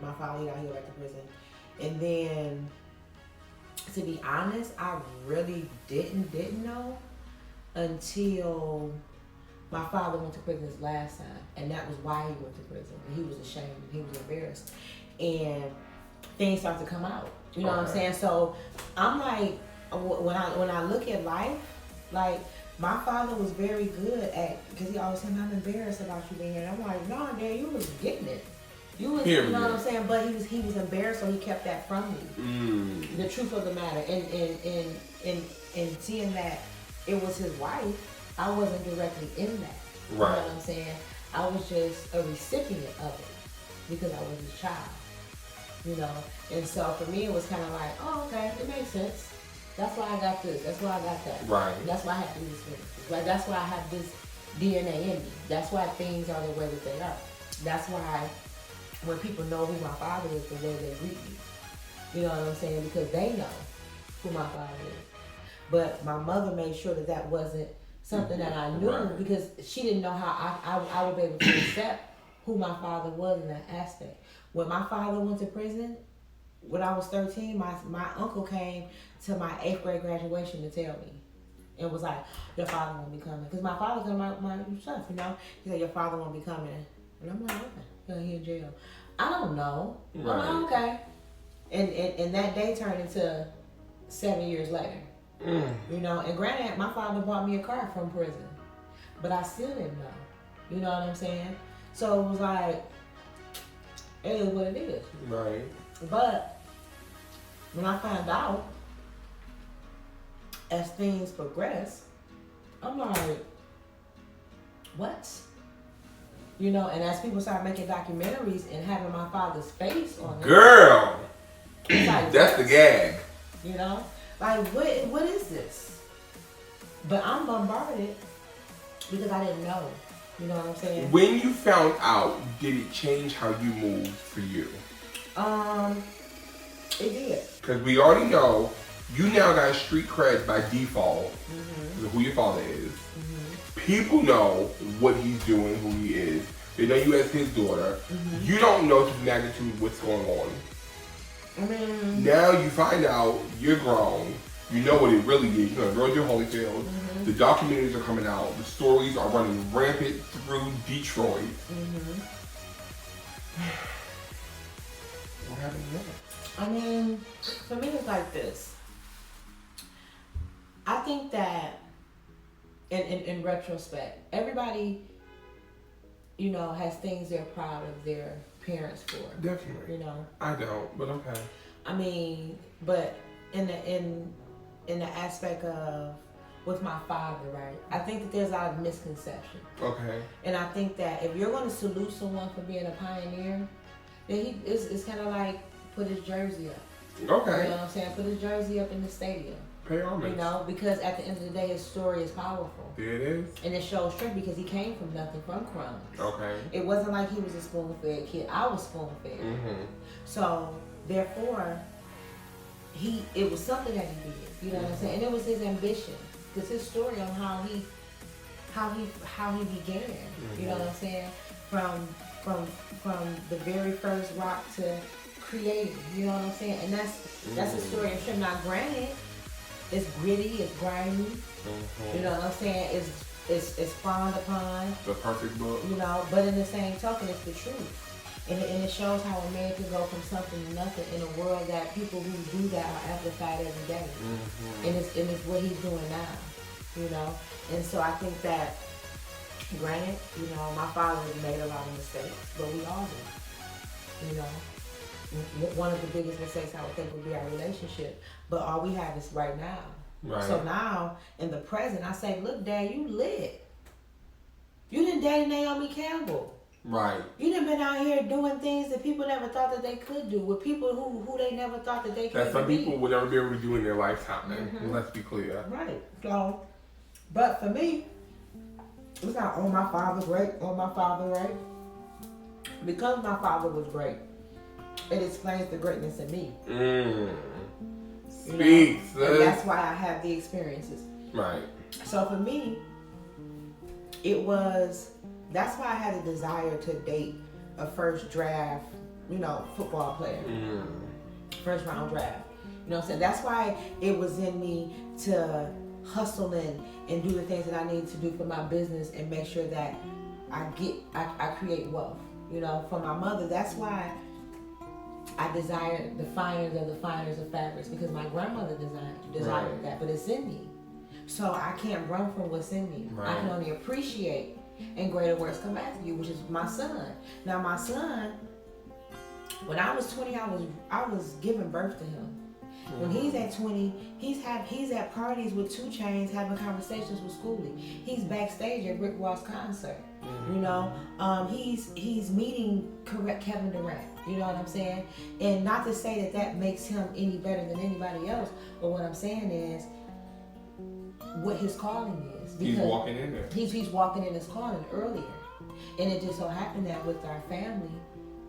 My father got healed back to prison. And then, to be honest, I really didn't know until my father went to prison his last time. And that was why he went to prison. And he was ashamed and he was embarrassed. And things start to come out. You know what I'm saying? So I'm like, when I look at life, like my father was very good at, because he always said, I'm embarrassed about you being here. And I'm like, no, Dad, you was getting it. You was, you know what I'm saying? But he was embarrassed, so he kept that from me. The truth of the matter, and seeing that it was his wife, I wasn't directly in that. You know what I'm saying? I was just a recipient of it because I was his child. You know, and so for me it was kind of like, oh, okay, it makes sense. That's why I got this. That's why I got that. Right. That's why I have these experiences. Like that's why I have this DNA in me. That's why things are the way that they are. That's why when people know who my father is, the way they greet me. You know what I'm saying? Because they know who my father is. But my mother made sure that that wasn't something that I knew because she didn't know how I would be able to accept who my father was in that aspect. When my father went to prison, when I was 13, my uncle came to my 8th grade graduation to tell me. It was like, your father won't be coming. Because my father was my son, you know? He said, your father won't be coming. And I'm like, okay, he in jail. I don't know. Right. I'm like, okay. And that day turned into 7 years later. You know, and granted, my father bought me a car from prison. But I still didn't know. You know what I'm saying? So it was like, It is what it is. Right. But when I found out, as things progress, I'm like, what? You know, and as people start making documentaries and having my father's face on it. Girl! Like, that's the gag. You know? Like, what is this? But I'm bombarded because I didn't know. You know what I'm saying? When you found out, did it change how you moved for you? It did. Because we already know you now got street cred by default. Mm-hmm. Who your father is. Mm-hmm. People know what he's doing, who he is. They know you as his daughter. Mm-hmm. You don't know to the magnitude of what's going on. Mm-hmm. Now you find out you're grown. You know what it really is. You're going to Holyfield. Mm-hmm. The documentaries are coming out. The stories are running rampant through Detroit. Mm-hmm. What happened next? I mean, for me, it's like this. I think that, in retrospect, everybody, you know, has things they're proud of their parents for. Definitely. You know. I don't, but okay. I mean, but in the aspect of with my father, right? I think that there's a lot of misconception. Okay. And I think that if you're going to salute someone for being a pioneer, then it's kind of like put his jersey up. Okay. You know what I'm saying? Put his jersey up in the stadium. Pay homage. You know, because at the end of the day, his story is powerful. There it is. And it shows strength because he came from nothing, from crumbs. Okay. It wasn't like he was a spoon-fed kid. I was spoon-fed. Mm-hmm. So, therefore, it was something that he did. You know what I'm saying? And it was his ambition. Because his story on how he began. Mm-hmm. You know what I'm saying? From the very first rock to creating. You know what I'm saying? And that's a story of him. Now, granted, it's gritty, it's grimy. Mm-hmm. You know what I'm saying? It's frowned upon. The perfect book. You know, but in the same token, it's the truth. And it shows how a man can go from something to nothing in a world that people who do that are amplified every day. Mm-hmm. And it's what he's doing now, you know. And so I think that, granted, you know, my father has made a lot of mistakes, but we all do. You know, one of the biggest mistakes I would think would be our relationship. But all we have is right now. Right. So now, in the present, I say, look, Dad, you lit. You done dated Naomi Campbell. Right. You done been out here doing things that people never thought that they could do with people who they never thought that they could do. That some people would never be able to do in their lifetime, man. Mm-hmm. Let's be clear. Right. So, but for me, it's not, oh, my father's great, oh, my father, right? Because my father was great, it explains the greatness in me. Speak, you know? And that's why I have the experiences. Right. So for me, that's why I had a desire to date a first draft, you know, football player. First round draft. You know what I'm saying? That's why it was in me to hustle and do the things that I need to do for my business and make sure that I create wealth. You know, for my mother, that's why I desired the finest of the finest of fabrics, because my grandmother desired that, but it's in me. So I can't run from what's in me. Right. I can only appreciate, and greater works come after you, which is my son. Now my son, when I was 20, I was giving birth to him. When he's at 20, he's at parties with 2 Chainz having conversations with Schoolie. He's backstage at Rick Ross concert. You know, he's meeting Kevin Durant. You know what I'm saying? And not to say that makes him any better than anybody else, but what I'm saying is what his calling is. He's walking in there. He's walking in his calling earlier, and it just so happened that with our family,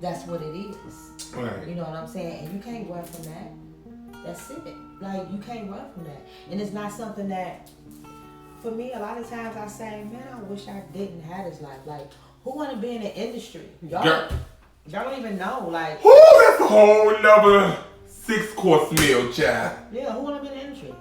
that's what it is. Right. You know what I'm saying? And you can't run from that. That's it. Like, you can't run from that. And it's not something that, for me, a lot of times I say, man, I wish I didn't have this life. Like, who want to be in the industry? Y'all don't even know. Like, that's a whole nother 6-course meal, child. Yeah, who want to be in the industry?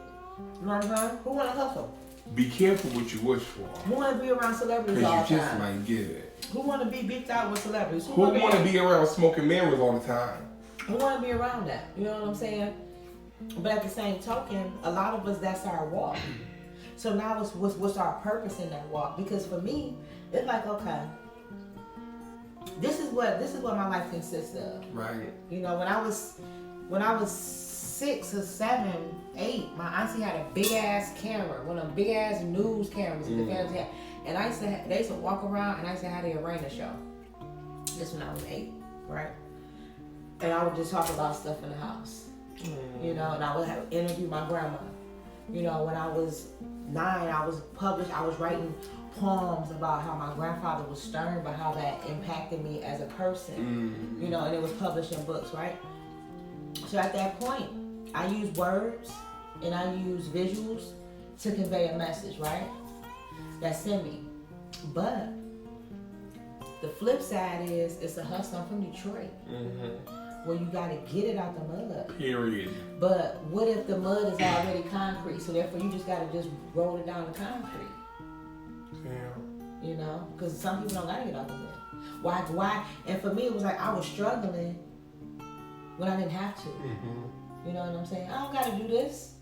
You know what I'm saying? Who want to hustle? Be careful what you wish for. Who want to be around celebrities all the time? Because you just might get it. Who want to be beat out with celebrities? Who want to be around smoking mirrors all the time? Who want to be around that? You know what I'm saying? But at the same token, a lot of us, that's our walk. So now what's our purpose in that walk? Because for me, it's like, okay, this is what my life consists of. Right. You know, when I was 6 or 7, 8, my auntie had a big ass camera, one of them big ass news cameras that the family had, and they used to walk around, and I used to have the arena show. This when I was 8, right? And I would just talk about stuff in the house, you know, and I would have interview my grandma. You know, when I was 9, I was writing poems about how my grandfather was stern, but how that impacted me as a person, you know, and it was published in books, right? So at that point, I use words and I use visuals to convey a message, right? That's in me. But the flip side is it's a hustle. I'm from Detroit. Where you gotta get it out the mud. Period. But what if the mud is already concrete? So therefore you just gotta just roll it down the concrete. Yeah. You know? Because some people don't gotta get out the mud. Why? And for me it was like I was struggling when I didn't have to. You know what I'm saying? I don't gotta do this.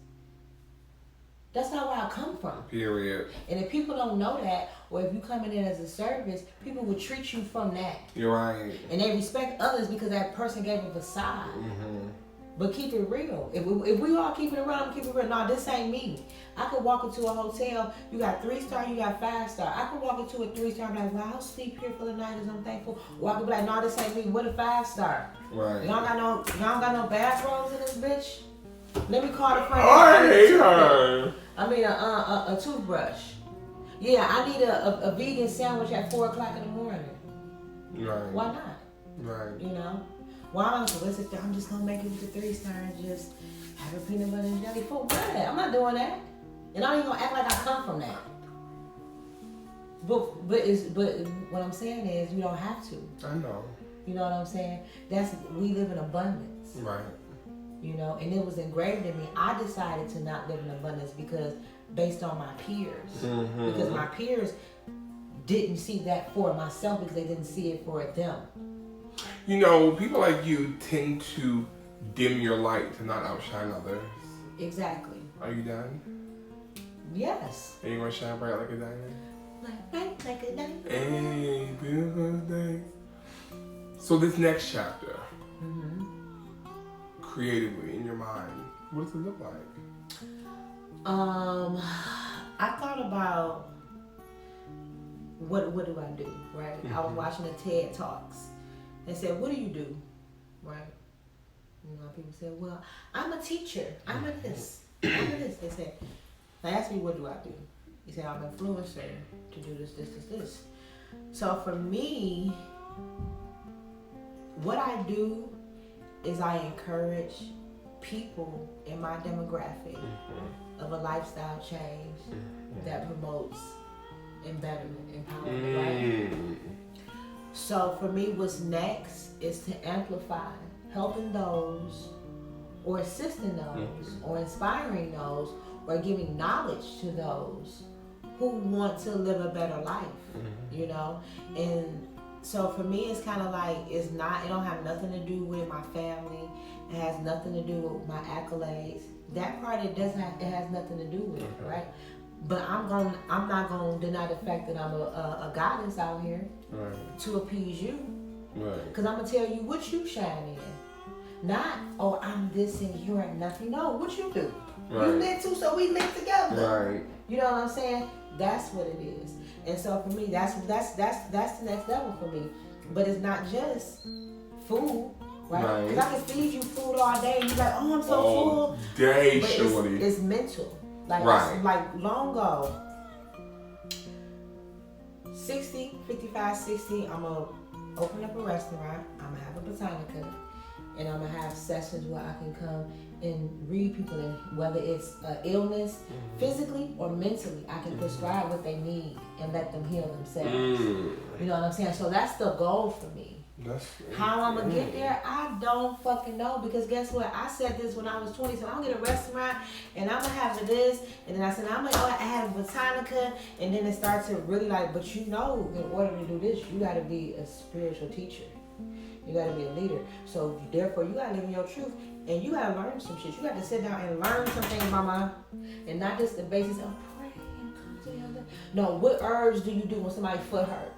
That's not where I come from. Period. And if people don't know that, or if you coming in as a service, people will treat you from that. You're right. And they respect others because that person gave a facade. But keep it real. If we all keep it real, I'm keep it real. No, this ain't me. I could walk into a hotel, you got 3-star, you got 5-star. I could walk into a 3-star and be like, well, I'll sleep here for the night as I'm thankful. Or I could be like, no, this ain't me. What a 5-star? Right. Y'all got no bathrooms in this bitch? Let me call the friend. I hate her. I mean a toothbrush. Yeah, I need a vegan sandwich at 4 o'clock in the morning. Right. Why not? Right. You know? Why am I supposed to? I'm just gonna make it with the 3-star and just have a peanut butter and jelly for what? I'm not doing that. And I'm even gonna act like I come from that. But what I'm saying is you don't have to. I know. You know what I'm saying? We live in abundance. Right. You know, and it was engraved in me. I decided to not live in abundance because based on my peers. Because my peers didn't see that for myself because they didn't see it for them. You know, people like you tend to dim your light to not outshine others. Exactly. Are you done? Yes. Are you gonna shine bright like a diamond? Like a diamond. Hey, beautiful day. So this next chapter, creatively in your mind, what does it look like? I thought about what do I do, right? I was watching the TED Talks. They said, what do you do, right? You know, people said, well, I'm a teacher. I'm a this. I'm a this. They said, they asked me, what do I do? He said, I'm an influencer to do this. So for me, what I do is I encourage people in my demographic of a lifestyle change that promotes betterment, empowerment, right? So for me, what's next is to amplify, helping those, or assisting those, or inspiring those, or giving knowledge to those who want to live a better life, you know? And so for me, it's kind of like, it don't have nothing to do with my family. It has nothing to do with my accolades. That part, it has nothing to do with it, right? But I'm not gonna deny the fact that I'm a goddess out here to appease you. Right. Because I'm gonna tell you what you shine in. Not, oh, I'm this and you ain't nothing. No, what you do. Right. You lit too, so we lit together. Right. You know what I'm saying? That's what it is. And so for me, that's the next level for me. But it's not just food, right? Because I can feed you food all day and you're like, oh, I'm so full. All day, but shorty. It's mental. Like, like long ago, 55, 60, I'm going to open up a restaurant. I'm going to have a botanica. And I'm going to have sessions where I can come and read people, and whether it's illness, physically or mentally, I can prescribe what they need and let them heal themselves. You know what I'm saying? So that's the goal for me. How I'm going to get there, I don't fucking know. Because guess what? I said this when I was 20. So I'm going to get a restaurant and I'm going to have this. And then I said, I'm going to add a botanica. And then it starts to really like, but you know, in order to do this, you got to be a spiritual teacher. You got to be a leader. So therefore, you got to live in your truth. And you got to learn some shit. You got to sit down and learn some things, mama. And not just the basis of pray and come to the other. No, what herbs do you do when somebody's foot hurt?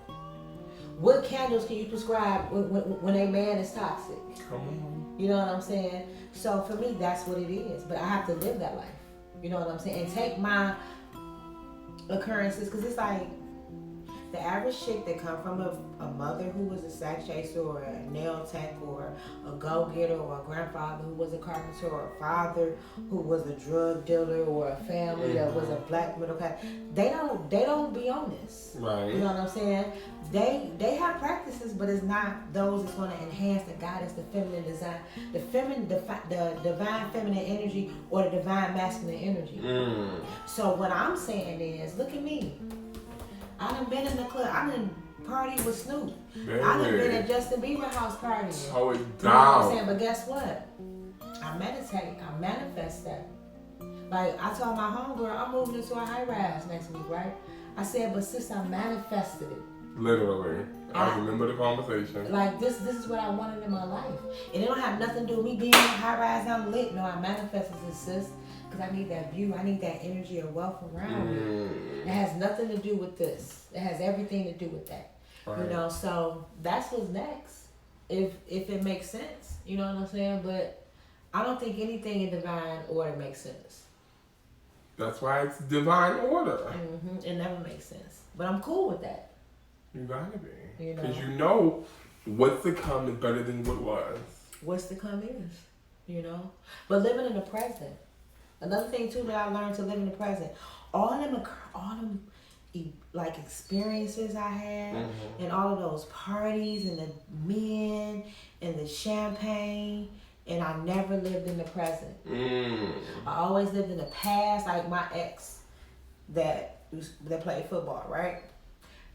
What candles can you prescribe when a man is toxic? Come on. You know what I'm saying? So for me, that's what it is. But I have to live that life. You know what I'm saying? And take my occurrences, because it's like the average chick that come from a mother who was a sack chaser or a nail tech or a go-getter or a grandfather who was a carpenter or a father who was a drug dealer or a family that was a black middle class, they don't be on this. Right. You know what I'm saying? They have practices, but it's not those that's going to enhance the guidance, the feminine design, the divine feminine energy or the divine masculine energy. So what I'm saying is, look at me. I done been in the club. I done party with Snoop. Baby. I done been at Justin Bieber house partying. Slow it down. You know what I'm saying? But guess what? I meditate. I manifest that. Like, I told my homegirl, I'm moving into a high-rise next week, right? I said, but sis, I manifested it. Literally. I remember the conversation. Like, this is what I wanted in my life. And it don't have nothing to do with me being in a high-rise, I'm lit. No, I manifested this, sis. Because I need that view. I need that energy of wealth around me. It has nothing to do with this. It has everything to do with that. Right. You know, so that's what's next. If it makes sense. You know what I'm saying? But I don't think anything in divine order makes sense. That's why it's divine order. It never makes sense. But I'm cool with that. You gotta be. You know? Because you know what's to come is better than what was. What's to come is. You know? But living in the present. Another thing too that I learned to live in the present, all them like experiences I had, and all of those parties and the men and the champagne, and I never lived in the present. I always lived in the past, like my ex that played football, right?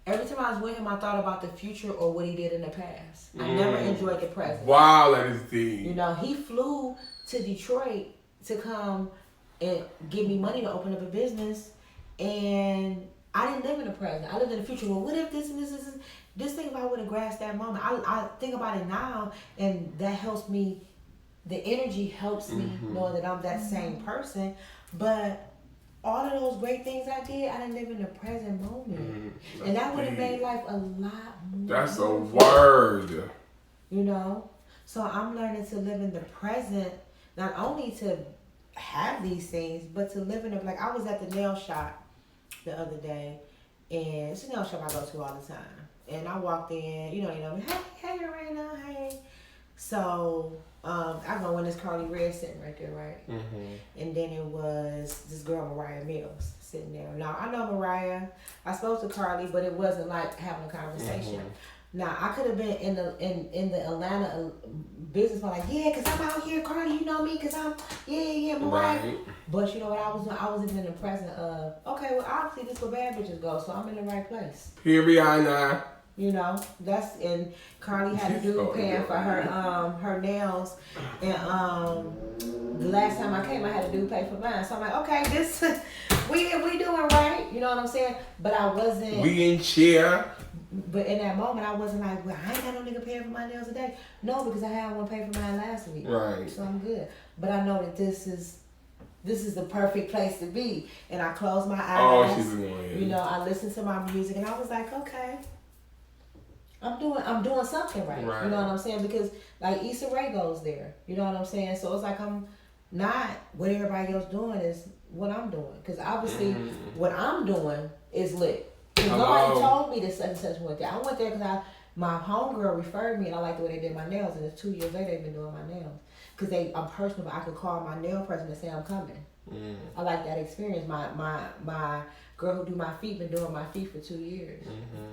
Every time I was with him, I thought about the future or what he did in the past. I never enjoyed the present. Wow, that is deep. You know, he flew to Detroit to come and give me money to open up a business, and I didn't live in the present. I lived in the future. Well, what if this and this is this thing? If I would have grasped that moment, I think about it now, and that helps me. The energy helps me know that I'm that same person. But all of those great things I did, I didn't live in the present moment, and that would have made life a lot more. That's a word. You know, so I'm learning to live in the present, not only to have these things, but to live in it. Like, I was at the nail shop the other day, and it's a nail shop I go to all the time, and I walked in, you know, hey Lorena, hey. So I go in, this Carly Red sitting right there, right? And then it was this girl Mariah Mills sitting there. Now I know Mariah, I spoke to Carly, but it wasn't like having a conversation. Now I could have been in the Atlanta business, like, yeah, cause I'm out here, Cardi, you know me, cause I'm Mariah. Right. But you know what I was doing? I was even in the present of, okay, well obviously this is where bad bitches go, so I'm in the right place. Period. You know, that's, and Carly had a dude paying for her nails, and the last time I came, I had a dude pay for mine. So I'm like, okay, this we doing right. You know what I'm saying? But I wasn't. We in cheer. But in that moment, I wasn't like, well, I ain't got no nigga paying for my nails today. No, because I had one pay for mine last week. Right. So I'm good. But I know that this is the perfect place to be. And I closed my eyes. Oh, she's annoying. You know, I listened to my music, and I was like, okay, I'm doing something right. You know what I'm saying? Because like Issa Rae goes there. You know what I'm saying? So it's like I'm not what everybody else doing is what I'm doing. Because obviously what I'm doing is lit. Because nobody told me that such and such went there. I went there because my homegirl referred me, and I like the way they did my nails. And it's 2 years later they've been doing my nails. Because I'm personable. I could call my nail person and say I'm coming. I like that experience. My girl who do my feet been doing my feet for 2 years.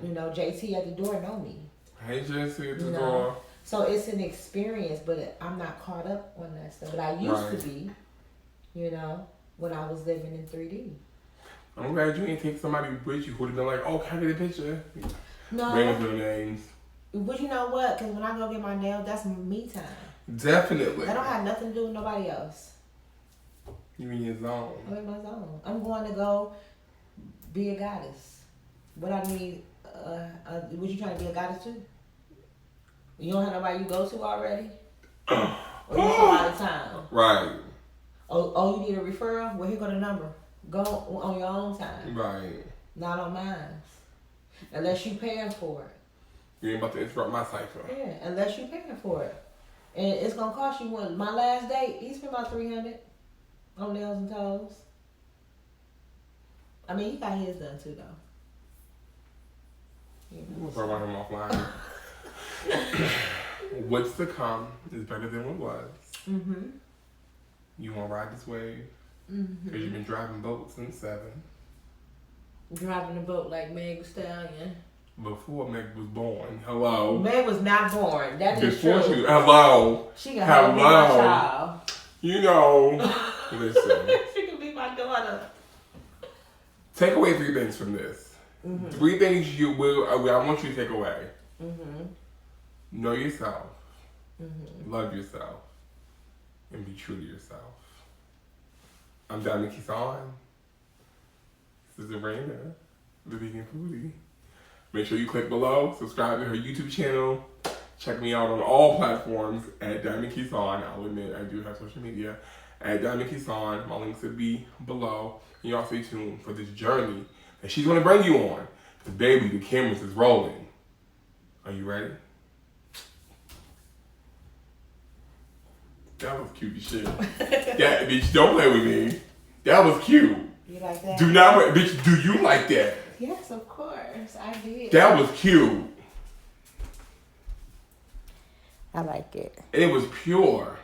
You know, JT at the door know me. Hey JT at the door. So it's an experience, but I'm not caught up on that stuff. But I used to be, you know, when I was living in 3D. I'm glad you didn't take somebody with you who would have been like, oh, can I get a picture? No. Bring up their names. But you know what? Because when I go get my nails, that's me time. Definitely. That don't have nothing to do with nobody else. You in your zone. I'm in my zone. I'm going to go be a goddess. What I need, what you trying to be a goddess too? You don't have nobody you go to already? Or you from out of town? Right. Oh, you need a referral? Well, here go the number. Go on your own time. Right. Not on mine. Unless you paying for it. You ain't about to interrupt my cipher. Yeah, unless you paying for it. And it's going to cost you one. My last date, he spent about $300 on nails and toes. I mean, he got his done too, though. You know, we'll talk about him offline. What's to come is better than what was. Mm-hmm. You want to ride this wave? Because you've been driving boats since 7. Driving the boat like Meg Thee Stallion. Before Meg was born. Hello. Meg was not born. That is Before true. Hello. She can help me my child. You know. Listen. She can be my daughter. Take away 3 things from this. 3 things I want you to take away. Know yourself. Love yourself. And be true to yourself. I'm Diamond KESAWN. This is Arena, the vegan foodie. Make sure you click below, subscribe to her YouTube channel. Check me out on all platforms at Diamond KESAWN. I'll admit I do have social media at Diamond KESAWN. My links will be below. And y'all stay tuned for this journey that she's gonna bring you on. Because baby, the cameras is rolling. Are you ready? That was cute as shit. That bitch, don't play with me. That was cute. You like that? Do not, bitch. Do you like that? Yes, of course. I did. That was cute. I like it. And it was pure.